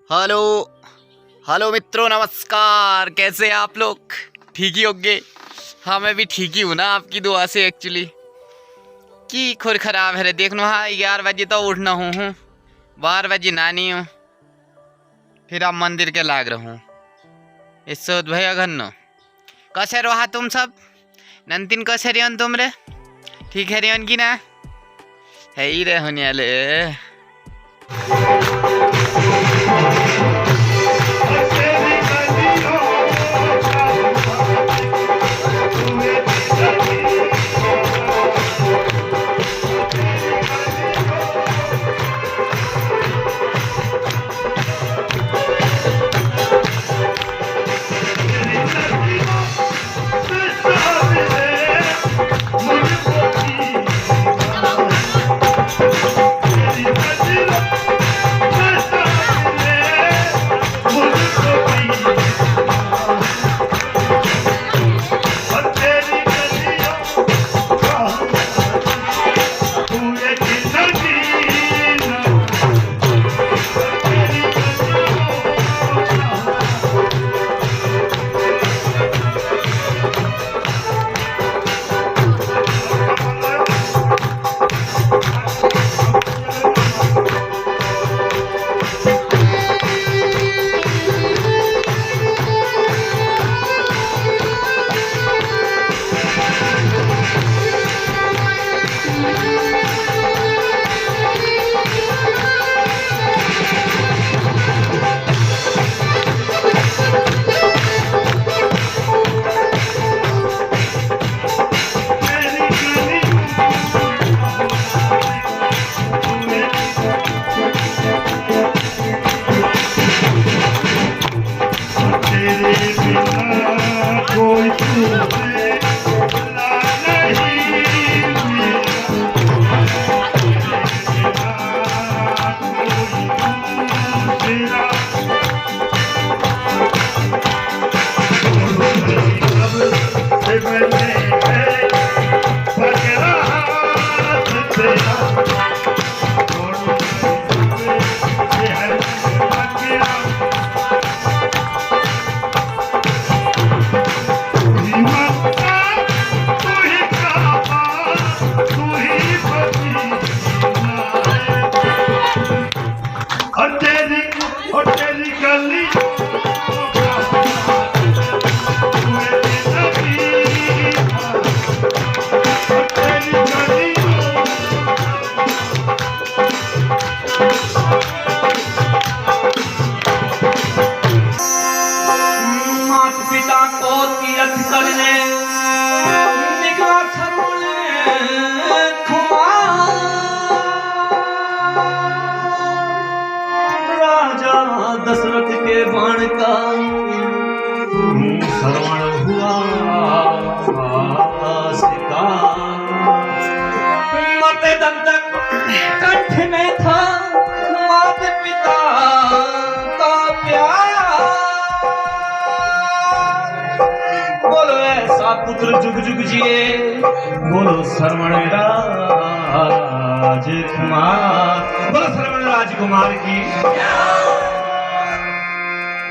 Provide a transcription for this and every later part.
Hello hello मित्रों, नमस्कार। कैसे हैं आप लोग? ठीक ही होंगे। हाँ, मैं भी ठीक ही हूँ ना, आपकी दुआ से। एक्चुअली की खुर खराब है रे, देख लो। हाँ, 11 बजे तो उठना हूँ 12 बजे नानी हूँ, फिर आप मंदिर के लाग रहा हूँ। इससे भैया घन्नो कैसे रहा तुम सब? नंतिन कैसे रियन तुम रे? ठीक है रियन की ना? है ही रे होने वाले। दशरथ के बाण का श्रवण हुआ मरते दम तक कंठ में था माता पिता का प्यार। बोलो ऐसा पुत्र जुग जुग जिए, बोलो श्रवण राजकुमार, बोलो श्रवण राजकुमार की।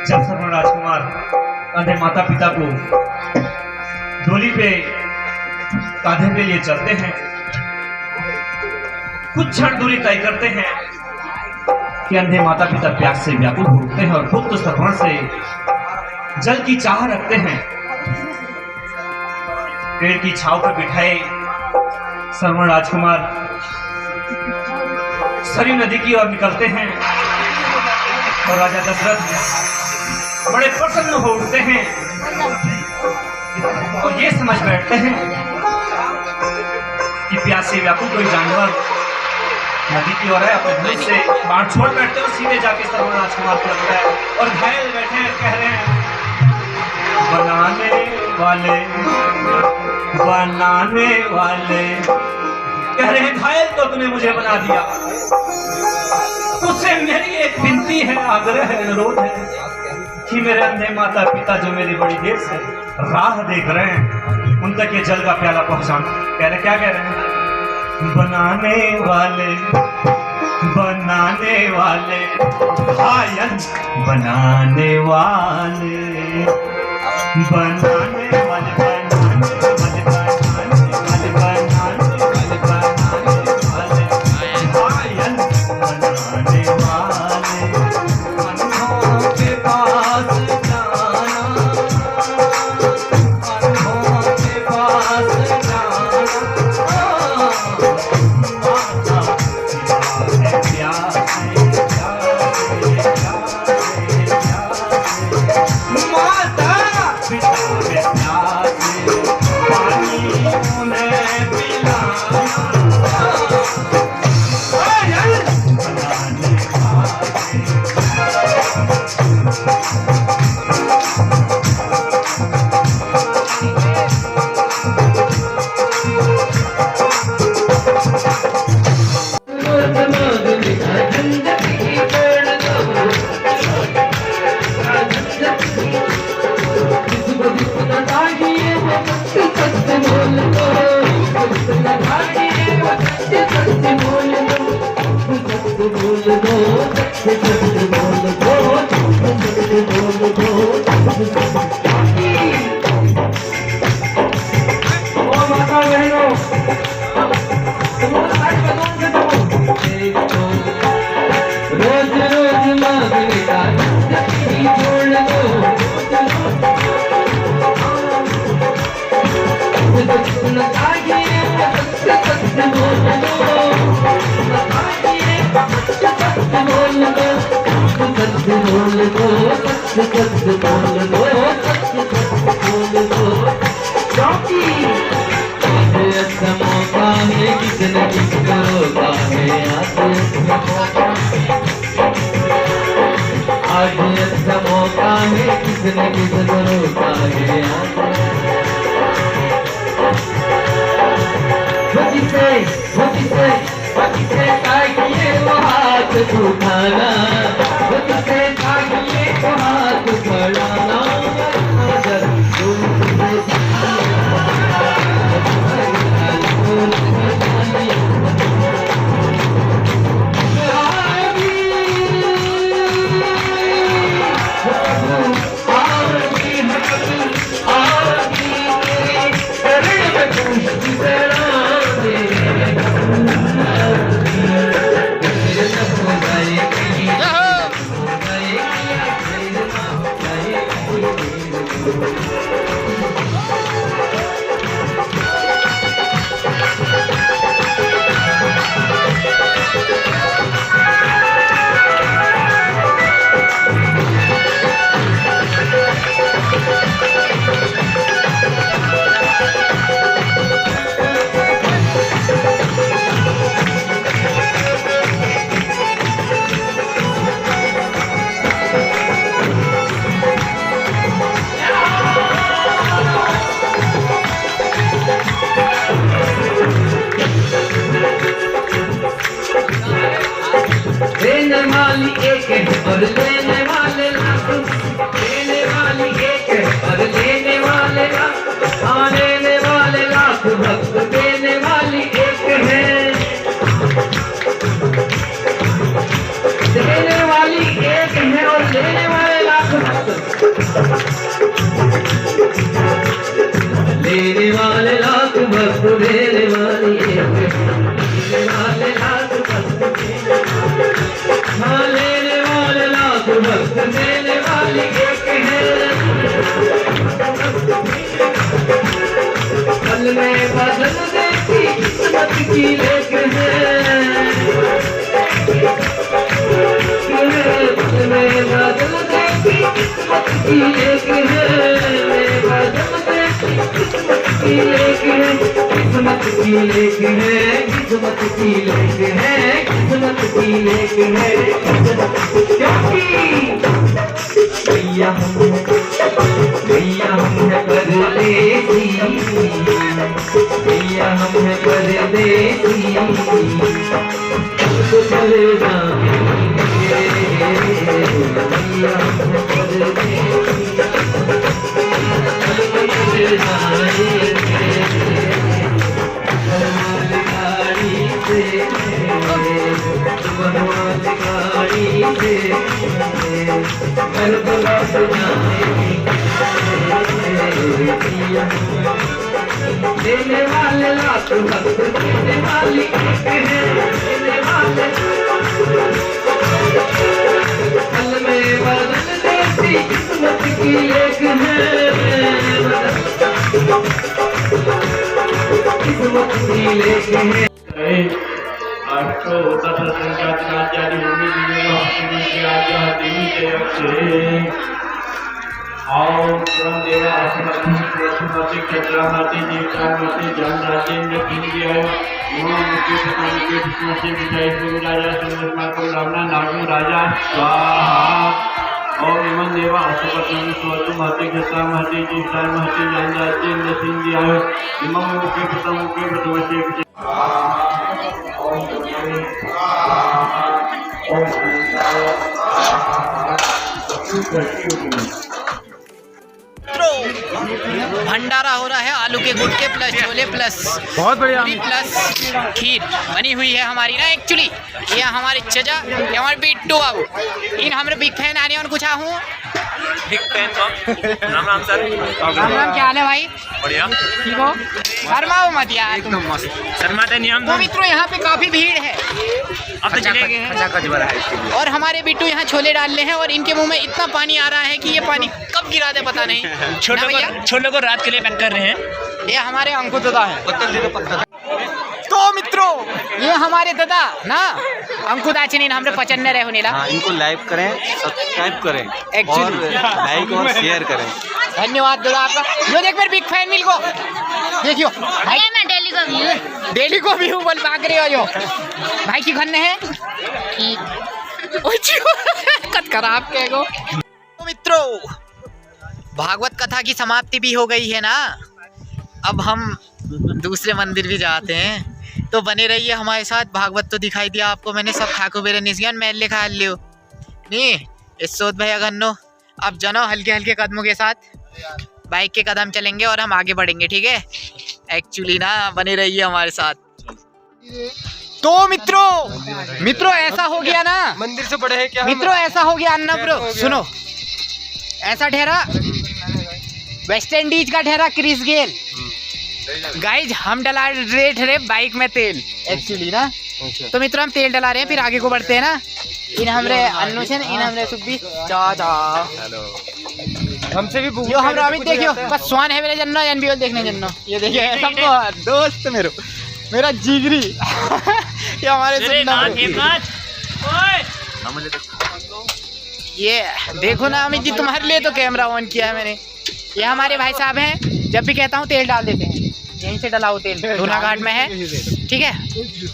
जब श्रवण राजकुमार अपने माता पिता को डोली पे कांधे पे लिए चलते हैं, कुछ क्षण दूरी तय करते हैं कि अंधे माता पिता प्यास से व्याकुल हो उठते हैं और पुत्र श्रवण से जल की चाह रखते हैं। पेड़ की छाव पर बिठाए श्रवण राजकुमार सरयू नदी की ओर निकलते हैं और राजा दशरथ बड़े प्रसन्न हो उठते हैं और ये समझ बैठते हैं कि प्यास से व्याकुल कोई जानवर नदी की ओर है। अपने धनुष से बाण छोड़ बैठते और सीधे जाके श्रवण राजकुमार को लगता है और घायल बैठे हैं, कह रहे हैं बनाने वाले कह रहे हैं घायल तो तूने मुझे बना दिया, तुझसे मेरी एक विनती है, आग्रह है, अनुरोध है कि मेरे अंधे माता पिता जो मेरी बड़ी देर से राह देख रहे हैं उन तक ये जल का प्याला पहुंचाना। कह रहे क्या कह रहे हैं? बनाने वाले बनाने वाले, घायल बनाने वाले, बनाने वाले, बनाने वाले, बनाने वाले, बनाने वाले, बनाने वाले, घायल बनाने वाले। अनहों के पास जाना, अनहों के पास जाना, माता पिता है प्यासे, प्यासे, प्यासे, प्यासे, माता पिता है प्यासे, पानी उन्हें पिलाना, घायल बनाने वाले। रोज रोज मांगने का छोड़ दो, अच्छा मौका है किसने किसको रोका है, आज अच्छा मौका है किसने किसको रोका है। बच्चे ताकिए वो हाथ उठाना, बच्चे ताकिए वो हाथ बढ़ाना, देने वाली एक है और लेने वाले लाख, देने वाली एक है और लेने वाले लाख, हाँ लेने वाले लाख भक्त, देने वाली एक है, देने वाली एक है और लेने वाले लाख भक्त, लेने वाले लाख भक्त, देने वाली एक है, लेने वाले लाख भक्त, हाँ लेने वाले लाख भक्त, देने वाली एक है। पल में बदल देती किस्मत की लेख है, पल में बदल देती किस्मत की लेख है, बदल देती किस्मत की लेख है, किस्मत की लेख है, किस्मत की लेख है, किस्मत की लेख है, क्योंकि भैया हम है परदेसी, भैया हम है परदेसी, तो चले जाएंगे, भैया हम है परदेसी, चले जाएंगे, गाड़ी से घर बुला तो जाने देने वाले लाख वक्त देने वाली एक है देने वाले पल में बदल देती किस्मत की एक है किस्मत की एक है राजा स्वाहा ओम इमं देवा असुपत्नं स्वतु महति घसा महति जिष्टा महति जानजाति नसिंदिया इमं मुखे पतम मुखे पतवसे भंडारा हो रहा है आलू के गुटके प्लस छोले प्लस बहुत बढ़िया प्लस खीर बनी हुई है हमारी ना एक्चुअली। ये हमारे चचा ये हमारे बिट्टू बाबू इन हमारे बिग फैन आने और कुछ हूँ बिग फैन तो राम राम सर। राम राम क्या हाल है भाई? बढ़िया ठीक हो? शर्माओ मत यार एकदम मस्त। शर्माते नहीं हम तो मित्रों यहाँ पे काफी भीड़ है अब तो चले गए हैं और हमारे बिट्टू यहाँ छोले डाल रहे हैं और इनके मुंह में इतना पानी आ रहा है कि ये पानी कब गिरा दे पता नहीं। छोले को रात के लिए पैक कर रहे हैं। ये हमारे अंकुर दादा है। तो मित्रों ये हमारे दादा ना अंकुर दाचिनी हमरे पचन्ने रहे होने ला। इनको लाइक करें, सब्सक्राइब करें Actually. और लाइक और शेयर करें। धन्यवाद दादा आपका। जो देख मेरे बिग फैन मिल को देखियो भाई मैं डेली को भी हूँ बोल भाग रहे हो जो भाई की खन्ने है कत खराब के गो। तो मित्रों भागवत कथा की समाप्ति भी हो गई है ना। अब हम दूसरे मंदिर भी जाते हैं तो बने रहिए हमारे साथ। भागवत तो दिखाई दिया आपको मैंने सब ठाकुर बेरे निशियन मैल लिखा लियो नहीं इस सोच भैया गन्नो। अब जनो हल्के हल्के कदमों के साथ बाइक के कदम चलेंगे और हम आगे बढ़ेंगे ठीक है। एक्चुअली ना बने रहिए हमारे साथ। तो मित्रों ऐसा हो गया ना मंदिर से बड़े हैं क्या हम? मित्रों ऐसा हो गया अन्ना ब्रो सुनो ऐसा ठहरा वेस्ट इंडीज का ठहरा क्रिस गेल गाइज हम डला रहे थे बाइक में तेल एक्चुअली ना। तो मित्रों हम तेल डला रहे हैं फिर आगे को बढ़ते हैं ना। इन हमरे अन्नूशन इन हमरे सुब्बी चाचा हमसे भी यो हम अमित देखियो बस स्वान है मेरे जन्नो एनबीओ देखने जन्नो ये देखिए सबको दोस्त मेरा जिगरी ये हमारे ये देखो ना अमित जी तुम्हारे लिए तो कैमरा ऑन किया है मैंने। ये हमारे भाई साहब हैं जब भी कहता हूँ तेल डाल देते हैं यहीं से डलाओ तेल धूना घाट में है ठीक है।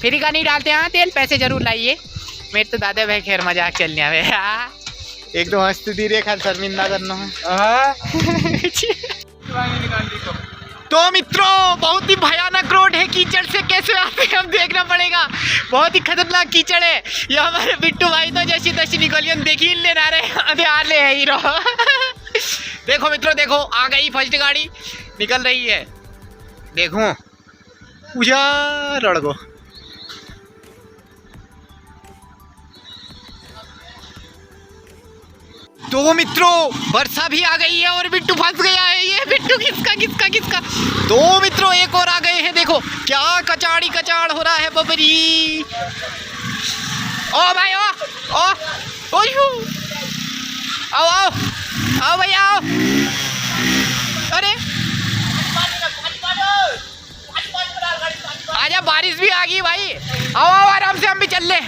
फ्री का नहीं डालते हैं तेल पैसे जरूर लाइए। मेरे तो दादा भाई खैर मजाक चलने आवे एक दो हंसती दी रे खाल शर्मिंदा करना तो मित्रों बहुत ही भयानक रोड है कीचड़ से कैसे आते हैं हम देखना पड़ेगा। बहुत ही खतरनाक कीचड़ है। ये हमारे बिट्टू भाई तो जैसी तैसी निकलियन देखी लेना रहे आ ले हीरो देखो मित्रों देखो आ गई फर्स्ट गाड़ी निकल रही है देखो पूजा लड़को। तो मित्रों वर्षा भी आ गई है और बिट्टू फंस गया है। ये बिट्टू किसका तो मित्रों एक और आ गए हैं देखो क्या कचाड़ी कचाड़ हो रहा है बबरी। ओ भाई ओ आओ भैया आओ। अरे आजा बारिश भी आ गई भाई आओ आराम से हम भी चल ले।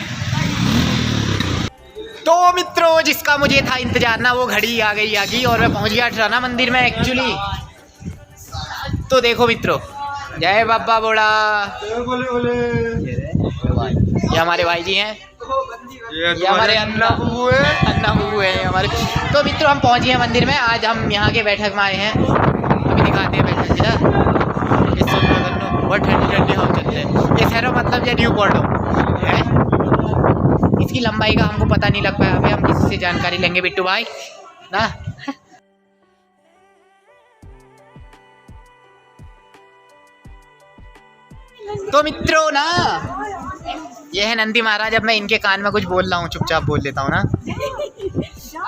तो मित्रों जिसका मुझे था इंतजार ना वो घड़ी आ गई और मैं पहुंच गया ठराना मंदिर में एक्चुअली। तो देखो मित्रों जय बाबा बोड़ा ये हमारे भाई जी हैं ये हमारे अन्ना बुबू है हमारे। तो मित्रों हम पहुंच गए मंदिर में। आज हम यहाँ के बैठक में आए हैं अभी दिखाते हैं बैठक इस बहुत ठंडी हम चलते हैं। ये शहरों मतलब ये न्यू पोर्ट है इसकी लंबाई का हमको पता नहीं लग पाया। अभी हम किसी से जानकारी लेंगे बिट्टू भाई ना। तो मित्रों ना ये है नंदी महाराज। अब मैं इनके कान में कुछ बोल रहा हूँ चुपचाप बोल लेता हूँ ना।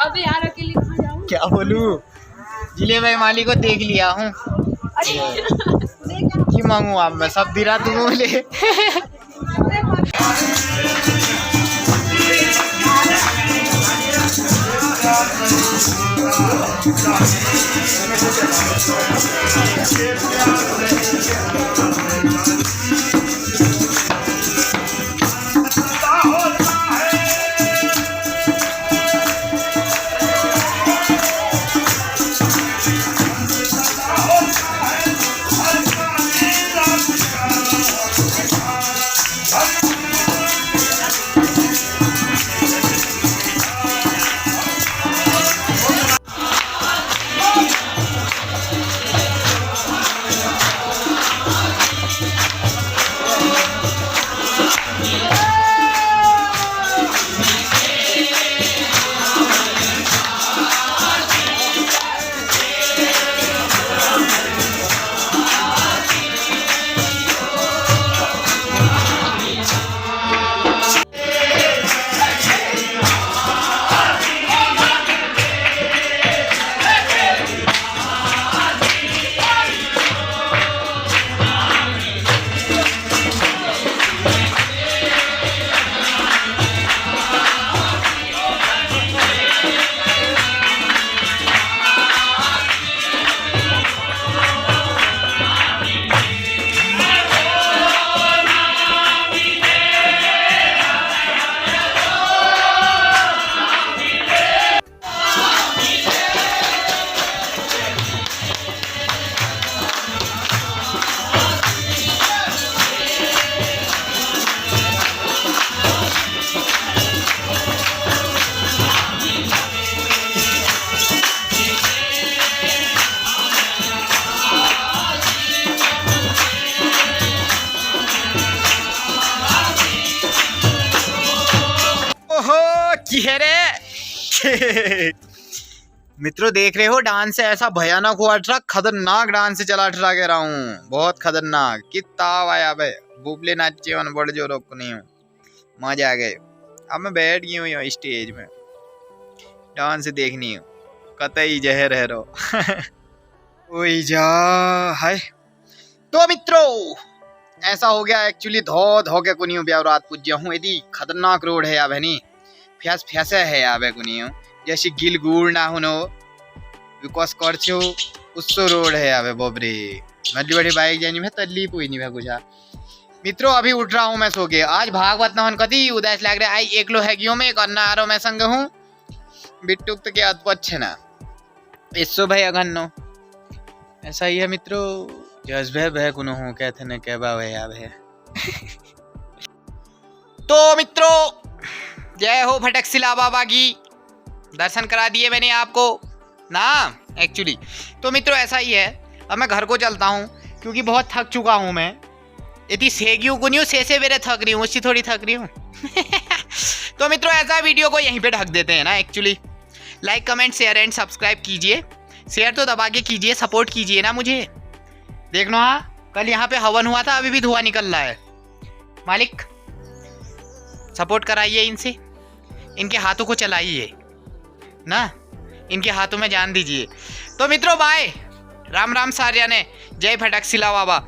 अबे यार अकेले कहाँ जाऊँ? क्या बोलूं, जिले भाई माली को देख लिया हूँ, की मांगू आप, मैं सब दिरा तुम बोले। की है रे। मित्रों देख रहे हो डांस ऐसा भयानक हुआ ट्रक, खतरनाक डांस चला ट्रक कह रहा हूँ, बहुत खतरनाक। कितना आया भाई बुबले नाचे और बड़ जो रोक नहीं हूँ, मजा आ गए। अब मैं बैठ गई हूँ स्टेज में, डांस देखनी हूँ, कतई जहर है रो। ओई जा हाय। तो मित्रों ऐसा हो गया एक्चुअली, धो धो के कुनियो ब्याह रात पूज्य हूँ। यदि खतरनाक रोड है या बहनी, फ्यास फ्यासे है या बे कुनियो, जैसे गिल गुड़ ना हुनो बिकॉज करछो उस्सो रोड है या बे बोबरे। बड़ी बड़ी बाइक जानी में तल्ली पुई नहीं कुछ। मित्रों अभी उठ रहा हूँ मैं सो के, आज भागवत न कति उदास लग रहा है। आई एकलो है क्यों मैं करना आ रहा मैं संग हूँ बिट्टुक तो क्या अद्भुत है ना इसो भाई अगन्नो। ऐसा ही है मित्रों, जज्बे बह कुनो हूँ कहते न कहबा वह या भे। तो मित्रों जय हो फटकशिला बाबा की, दर्शन करा दिए मैंने आपको ना एक्चुअली। तो मित्रों ऐसा ही है, अब मैं घर को चलता हूँ क्योंकि बहुत थक चुका हूँ मैं। यदि सेगियों को नहीं से मेरे थक रही हूँ, उससे थोड़ी थक रही हूँ। तो मित्रों ऐसा वीडियो को यहीं पे ढक देते हैं ना actually. Like comment share and subscribe कीजिए, शेयर तो दबा के कीजिए, सपोर्ट कीजिए ना मुझे। देख लो हाँ कल यहाँ पे हवन हुआ था, अभी भी धुआं निकल रहा है। मालिक सपोर्ट कराइए इनसे, इनके हाथों को चलाइए ना, इनके हाथों में जान दीजिए। तो मित्रों बाय, राम राम सार्या ने, जय फटकशिला बाबा।